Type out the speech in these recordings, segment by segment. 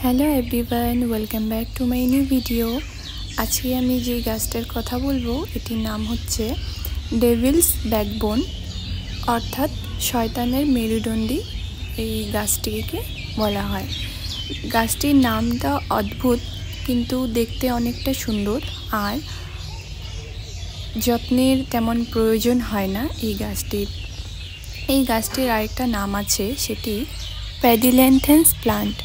Hello everyone, welcome back to my new video. আজকে আমি যে গাছটার কথা বলবো এটির নাম হচ্ছে ডেভিলস ব্যাকবোন, অর্থাৎ শয়তানের মেরুদণ্ডী এই গাছটিকে বলা হয়। গাছটির নামটা অদ্ভুত, কিন্তু দেখতে অনেকটা সুন্দর আর যত্নের তেমন প্রয়োজন হয় না এই গাছটির। এই গাছটির আরেকটা নাম আছে, সেটি প্যাডিল্যান্থেন্স প্লান্ট।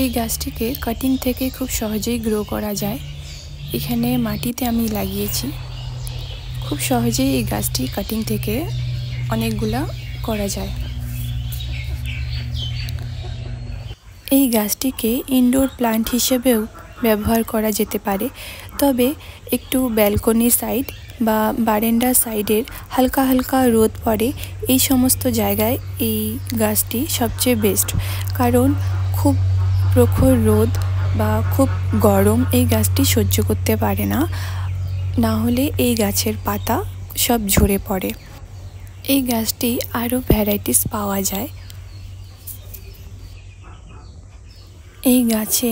এই গাছটিকে কাটিং থেকে খুব সহজেই গ্রো করা যায়। এখানে মাটিতে আমি লাগিয়েছি। খুব সহজেই এই গাছটি কাটিং থেকে অনেকগুলা করা যায়। এই গাছটিকে ইনডোর প্লান্ট হিসেবেও ব্যবহার করা যেতে পারে, তবে একটু ব্যালকনি সাইড বা বারান্দার সাইডের হালকা হালকা রোদ পড়ে এই সমস্ত জায়গায় এই গাছটি সবচেয়ে বেস্ট, কারণ খুব প্রখর রোদ বা খুব গরম এই গাছটি সহ্য করতে পারে না, না হলে এই গাছের পাতা সব ঝরে পড়ে। এই গাছটি আরও ভ্যারাইটিস পাওয়া যায়। এই গাছে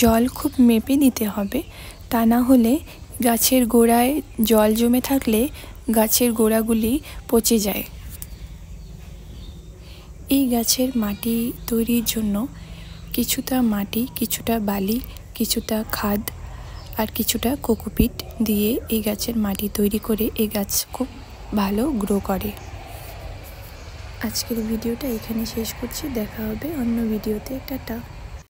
জল খুব মেপে দিতে হবে, তা না হলে গাছের গোড়ায় জল জমে থাকলে গাছের গোড়াগুলি পচে যায়। এই গাছের মাটি তৈরির জন্য কিছুটা মাটি, কিছুটা বালি, কিছুটা খাদ আর কিছুটা কোকোপিট দিয়ে এই গাছের মাটি তৈরি করে এই গাছ খুব ভালো গ্রো করে। আজকের ভিডিওটা এখানে শেষ করছি, দেখা হবে অন্য ভিডিওতে। টাটা।